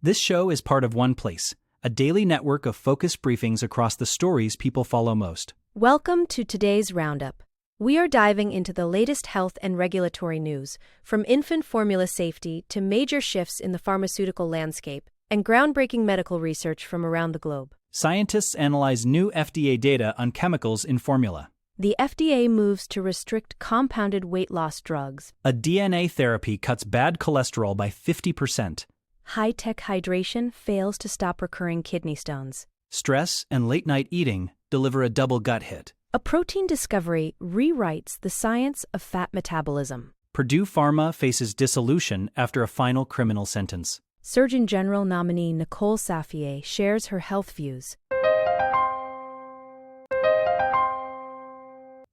This show is part of OnePlace, a daily network of focused briefings across the stories people follow most. Welcome to today's Roundup. We are diving into the latest health and regulatory news, from infant formula safety to major shifts in the pharmaceutical landscape and groundbreaking medical research from around the globe. Scientists analyze new FDA data on chemicals in formula. The FDA moves to restrict compounded weight loss drugs. A DNA therapy cuts bad cholesterol by 50%. High-tech hydration fails to stop recurring kidney stones. Stress and late-night eating deliver a double gut hit. A protein discovery rewrites the science of fat metabolism. Purdue Pharma faces dissolution after a final criminal sentence. Surgeon General nominee Nicole Safier shares her health views.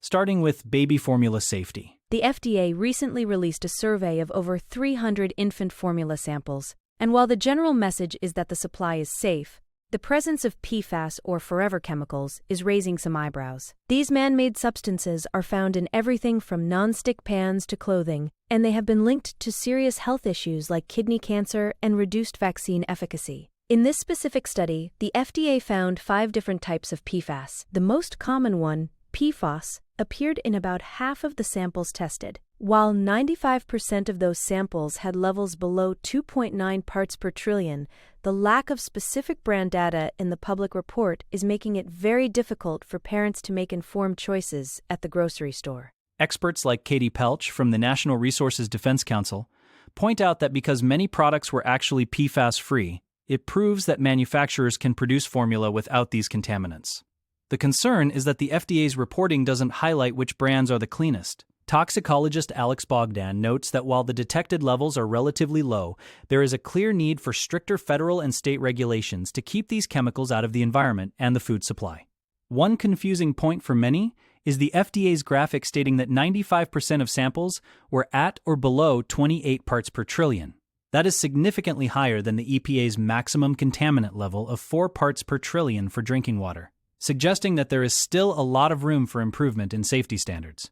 Starting with baby formula safety. The FDA recently released a survey of over 300 infant formula samples, and while the general message is that the supply is safe, the presence of PFAS or forever chemicals is raising some eyebrows. These man-made substances are found in everything from non-stick pans to clothing, and they have been linked to serious health issues like kidney cancer and reduced vaccine efficacy. In this specific study, the FDA found 5 different types of PFAS. The most common one, PFOS, appeared in about half of the samples tested. While 95% of those samples had levels below 2.9 parts per trillion, the lack of specific brand data in the public report is making it very difficult for parents to make informed choices at the grocery store. Experts like Katie Pelch from the National Resources Defense Council point out that because many products were actually PFAS-free, it proves that manufacturers can produce formula without these contaminants. The concern is that the FDA's reporting doesn't highlight which brands are the cleanest. Toxicologist Alex Bogdan notes that while the detected levels are relatively low, there is a clear need for stricter federal and state regulations to keep these chemicals out of the environment and the food supply. One confusing point for many is the FDA's graphic stating that 95% of samples were at or below 28 parts per trillion. That is significantly higher than the EPA's maximum contaminant level of 4 parts per trillion for drinking water, suggesting that there is still a lot of room for improvement in safety standards.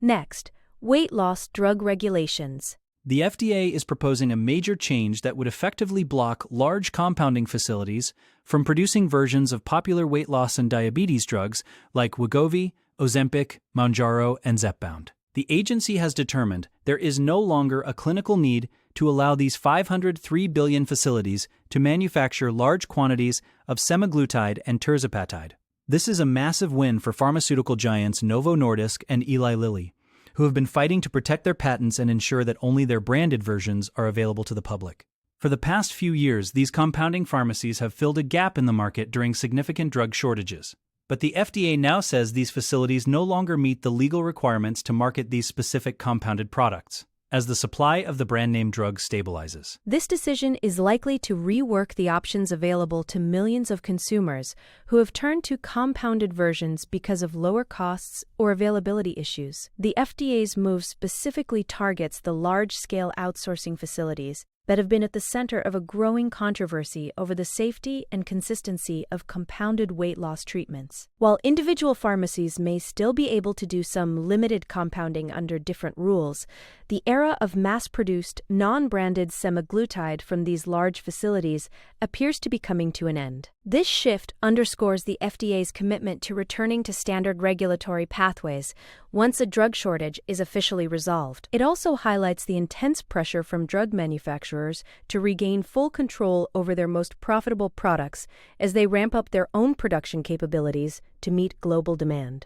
Next, weight loss drug regulations. The FDA is proposing a major change that would effectively block large compounding facilities from producing versions of popular weight loss and diabetes drugs like Wegovy, Ozempic, Mounjaro, and Zepbound. The agency has determined there is no longer a clinical need to allow these 503 billion facilities to manufacture large quantities of semaglutide and tirzepatide. This is a massive win for pharmaceutical giants Novo Nordisk and Eli Lilly, who have been fighting to protect their patents and ensure that only their branded versions are available to the public. For the past few years, these compounding pharmacies have filled a gap in the market during significant drug shortages. But the FDA now says these facilities no longer meet the legal requirements to market these specific compounded products, as the supply of the brand-name drugs stabilizes. This decision is likely to rework the options available to millions of consumers who have turned to compounded versions because of lower costs or availability issues. The FDA's move specifically targets the large-scale outsourcing facilities that have been at the center of a growing controversy over the safety and consistency of compounded weight loss treatments. While individual pharmacies may still be able to do some limited compounding under different rules, the era of mass-produced, non-branded semaglutide from these large facilities appears to be coming to an end. This shift underscores the FDA's commitment to returning to standard regulatory pathways once a drug shortage is officially resolved. It also highlights the intense pressure from drug manufacturers to regain full control over their most profitable products as they ramp up their own production capabilities to meet global demand.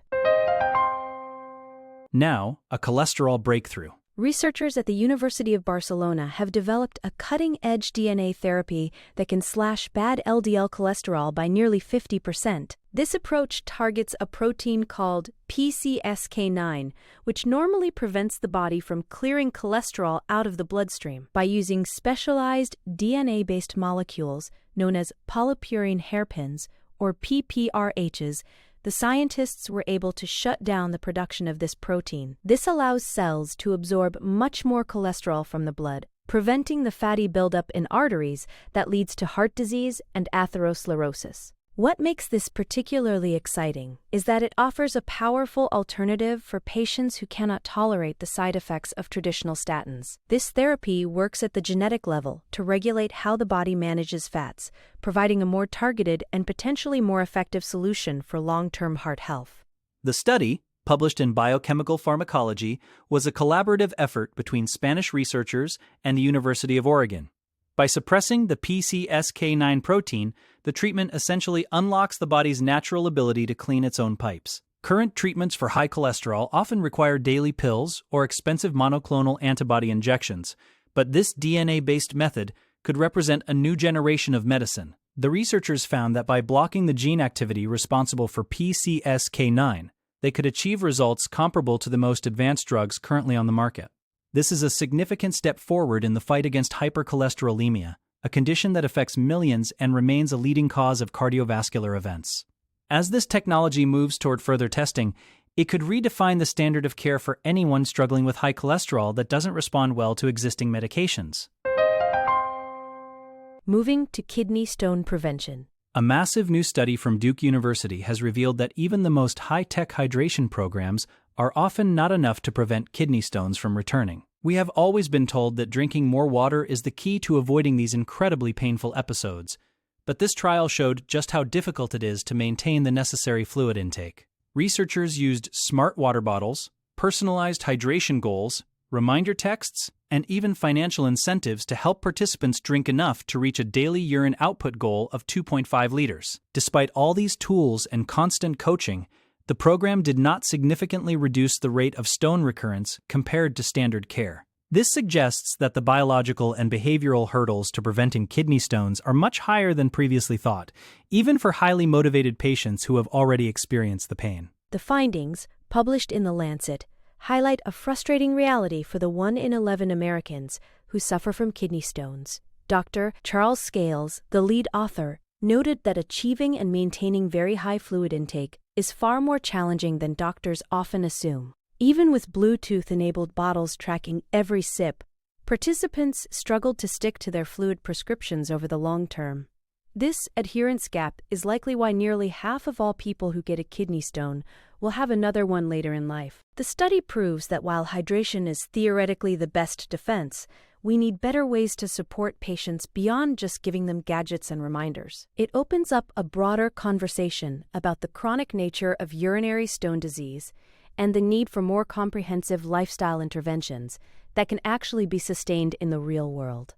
Now, a cholesterol breakthrough. Researchers at the University of Barcelona have developed a cutting-edge DNA therapy that can slash bad LDL cholesterol by nearly 50%. This approach targets a protein called PCSK9, which normally prevents the body from clearing cholesterol out of the bloodstream. By using specialized DNA-based molecules known as polypurine hairpins, or PPRHs, the scientists were able to shut down the production of this protein. This allows cells to absorb much more cholesterol from the blood, preventing the fatty buildup in arteries that leads to heart disease and atherosclerosis. What makes this particularly exciting is that it offers a powerful alternative for patients who cannot tolerate the side effects of traditional statins. This therapy works at the genetic level to regulate how the body manages fats, providing a more targeted and potentially more effective solution for long-term heart health. The study, published in Biochemical Pharmacology, was a collaborative effort between Spanish researchers and the University of Oregon. By suppressing the PCSK9 protein, the treatment essentially unlocks the body's natural ability to clean its own pipes. Current treatments for high cholesterol often require daily pills or expensive monoclonal antibody injections, but this DNA-based method could represent a new generation of medicine. The researchers found that by blocking the gene activity responsible for PCSK9, they could achieve results comparable to the most advanced drugs currently on the market. This is a significant step forward in the fight against hypercholesterolemia, a condition that affects millions and remains a leading cause of cardiovascular events. As this technology moves toward further testing, it could redefine the standard of care for anyone struggling with high cholesterol that doesn't respond well to existing medications. Moving to kidney stone prevention. A massive new study from Duke University has revealed that even the most high-tech hydration programs are often not enough to prevent kidney stones from returning. We have always been told that drinking more water is the key to avoiding these incredibly painful episodes, but this trial showed just how difficult it is to maintain the necessary fluid intake. Researchers used smart water bottles, personalized hydration goals, reminder texts, and even financial incentives to help participants drink enough to reach a daily urine output goal of 2.5 liters. Despite all these tools and constant coaching, the program did not significantly reduce the rate of stone recurrence compared to standard care. This suggests that the biological and behavioral hurdles to preventing kidney stones are much higher than previously thought, even for highly motivated patients who have already experienced the pain. The findings, published in The Lancet, highlight a frustrating reality for the 1 in 11 Americans who suffer from kidney stones. Dr. Charles Scales, the lead author, noted that achieving and maintaining very high fluid intake is far more challenging than doctors often assume. Even with Bluetooth-enabled bottles tracking every sip, participants struggled to stick to their fluid prescriptions over the long term. This adherence gap is likely why nearly half of all people who get a kidney stone will have another one later in life. The study proves that while hydration is theoretically the best defense, we need better ways to support patients beyond just giving them gadgets and reminders. It opens up a broader conversation about the chronic nature of urinary stone disease and the need for more comprehensive lifestyle interventions that can actually be sustained in the real world.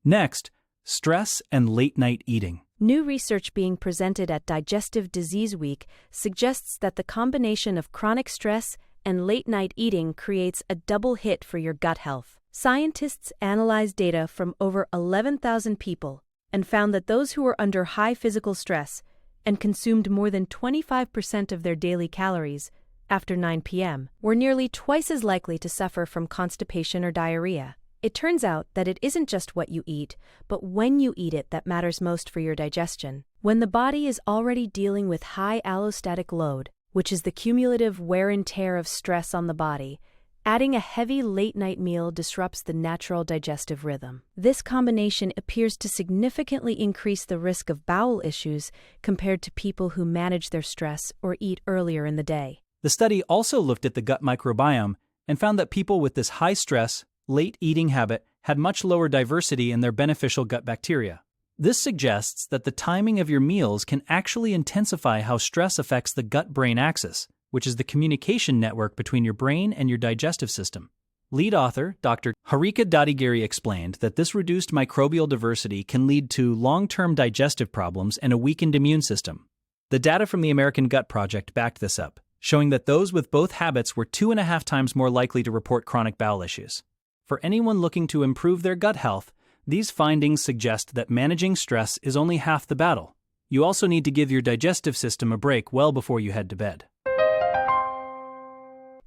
Next, stress and late-night eating. New research being presented at Digestive Disease Week suggests that the combination of chronic stress and late-night eating creates a double hit for your gut health. Scientists analyzed data from over 11,000 people and found that those who were under high physical stress and consumed more than 25% of their daily calories after 9 p.m. were nearly twice as likely to suffer from constipation or diarrhea. It turns out that it isn't just what you eat, but when you eat it that matters most for your digestion. When the body is already dealing with high allostatic load, which is the cumulative wear and tear of stress on the body, adding a heavy late-night meal disrupts the natural digestive rhythm. This combination appears to significantly increase the risk of bowel issues compared to people who manage their stress or eat earlier in the day. The study also looked at the gut microbiome and found that people with this high-stress, late eating habit had much lower diversity in their beneficial gut bacteria. This suggests that the timing of your meals can actually intensify how stress affects the gut-brain axis, which is the communication network between your brain and your digestive system. Lead author Dr. Harika Dadigiri explained that this reduced microbial diversity can lead to long-term digestive problems and a weakened immune system. The data from the American Gut Project backed this up, showing that those with both habits were 2.5 times more likely to report chronic bowel issues. For anyone looking to improve their gut health, these findings suggest that managing stress is only half the battle. You also need to give your digestive system a break well before you head to bed.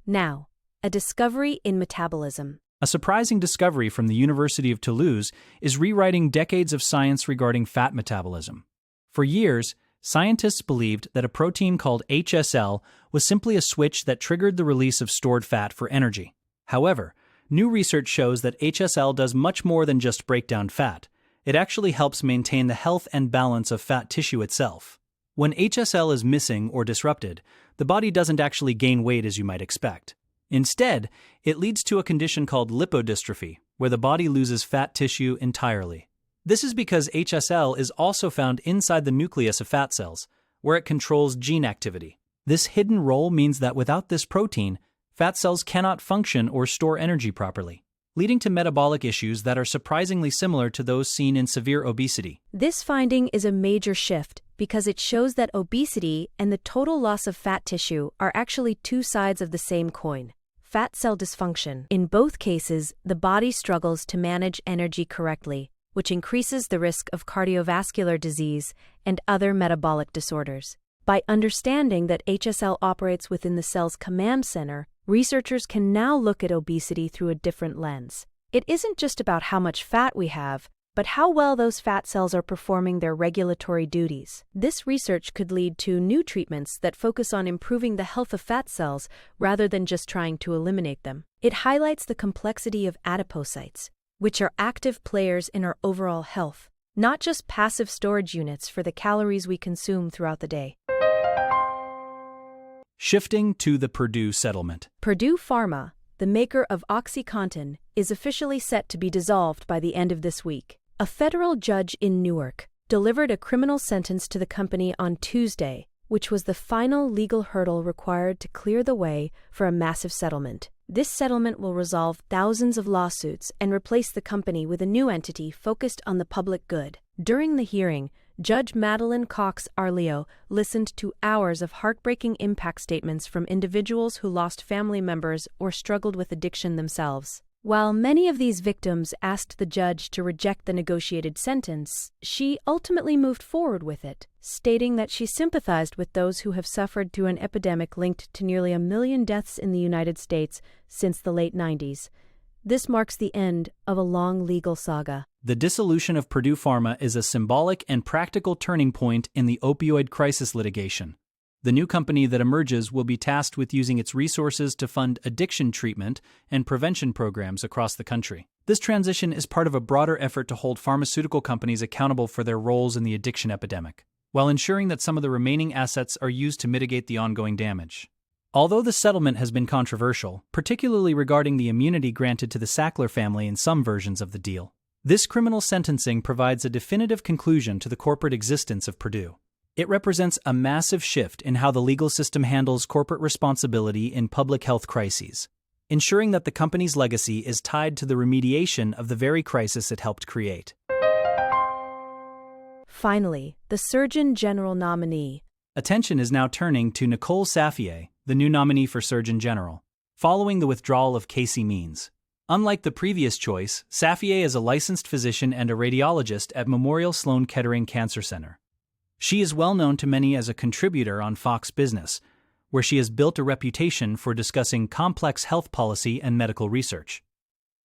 Now, a discovery in metabolism. A surprising discovery from the University of Toulouse is rewriting decades of science regarding fat metabolism. For years, scientists believed that a protein called HSL was simply a switch that triggered the release of stored fat for energy. However, new research shows that HSL does much more than just break down fat, it actually helps maintain the health and balance of fat tissue itself. When HSL is missing or disrupted, the body doesn't actually gain weight as you might expect. Instead, it leads to a condition called lipodystrophy, where the body loses fat tissue entirely. This is because HSL is also found inside the nucleus of fat cells, where it controls gene activity. This hidden role means that without this protein, fat cells cannot function or store energy properly, leading to metabolic issues that are surprisingly similar to those seen in severe obesity. This finding is a major shift because it shows that obesity and the total loss of fat tissue are actually two sides of the same coin. Fat cell dysfunction. In both cases, the body struggles to manage energy correctly, which increases the risk of cardiovascular disease and other metabolic disorders. By understanding that HSL operates within the cell's command center, researchers can now look at obesity through a different lens. It isn't just about how much fat we have, but how well those fat cells are performing their regulatory duties. This research could lead to new treatments that focus on improving the health of fat cells rather than just trying to eliminate them. It highlights the complexity of adipocytes, which are active players in our overall health, not just passive storage units for the calories we consume throughout the day. Shifting to the Purdue settlement. Purdue Pharma, the maker of OxyContin, is officially set to be dissolved by the end of this week. A federal judge in Newark delivered a criminal sentence to the company on Tuesday, which was the final legal hurdle required to clear the way for a massive settlement. This settlement will resolve thousands of lawsuits and replace the company with a new entity focused on the public good. During the hearing, Judge Madeline Cox Arleo listened to hours of heartbreaking impact statements from individuals who lost family members or struggled with addiction themselves. While many of these victims asked the judge to reject the negotiated sentence, she ultimately moved forward with it, stating that she sympathized with those who have suffered through an epidemic linked to nearly 1 million deaths in the United States since the late 90s. This marks the end of a long legal saga. The dissolution of Purdue Pharma is a symbolic and practical turning point in the opioid crisis litigation. The new company that emerges will be tasked with using its resources to fund addiction treatment and prevention programs across the country. This transition is part of a broader effort to hold pharmaceutical companies accountable for their roles in the addiction epidemic, while ensuring that some of the remaining assets are used to mitigate the ongoing damage. Although the settlement has been controversial, particularly regarding the immunity granted to the Sackler family in some versions of the deal, this criminal sentencing provides a definitive conclusion to the corporate existence of Purdue. It represents a massive shift in how the legal system handles corporate responsibility in public health crises, ensuring that the company's legacy is tied to the remediation of the very crisis it helped create. Finally, the Surgeon General nominee. Attention is now turning to Nicole Safier, the new nominee for Surgeon General, following the withdrawal of Casey Means. Unlike the previous choice, Safier is a licensed physician and a radiologist at Memorial Sloan Kettering Cancer Center. She is well known to many as a contributor on Fox Business, where she has built a reputation for discussing complex health policy and medical research.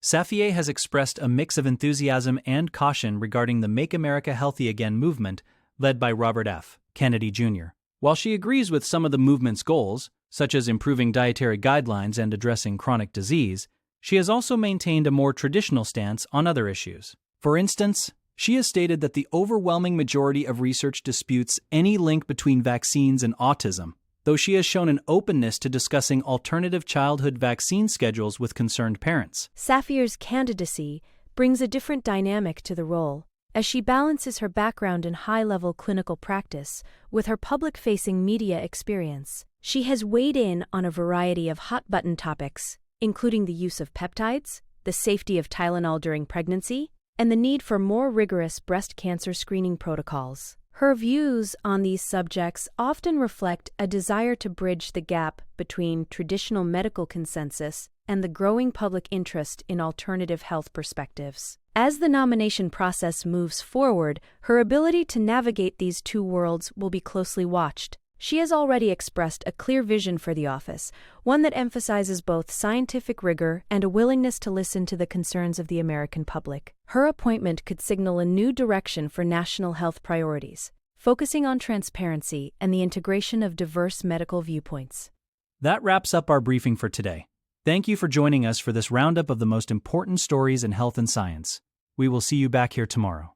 Safier has expressed a mix of enthusiasm and caution regarding the Make America Healthy Again movement led by Robert F. Kennedy Jr. While she agrees with some of the movement's goals, such as improving dietary guidelines and addressing chronic disease, she has also maintained a more traditional stance on other issues. For instance, she has stated that the overwhelming majority of research disputes any link between vaccines and autism, though she has shown an openness to discussing alternative childhood vaccine schedules with concerned parents. Safier's candidacy brings a different dynamic to the role, as she balances her background in high-level clinical practice with her public-facing media experience. She has weighed in on a variety of hot-button topics, including the use of peptides, the safety of Tylenol during pregnancy, and the need for more rigorous breast cancer screening protocols. Her views on these subjects often reflect a desire to bridge the gap between traditional medical consensus and the growing public interest in alternative health perspectives. As the nomination process moves forward, her ability to navigate these two worlds will be closely watched. She has already expressed a clear vision for the office, one that emphasizes both scientific rigor and a willingness to listen to the concerns of the American public. Her appointment could signal a new direction for national health priorities, focusing on transparency and the integration of diverse medical viewpoints. That wraps up our briefing for today. Thank you for joining us for this roundup of the most important stories in health and science. We will see you back here tomorrow.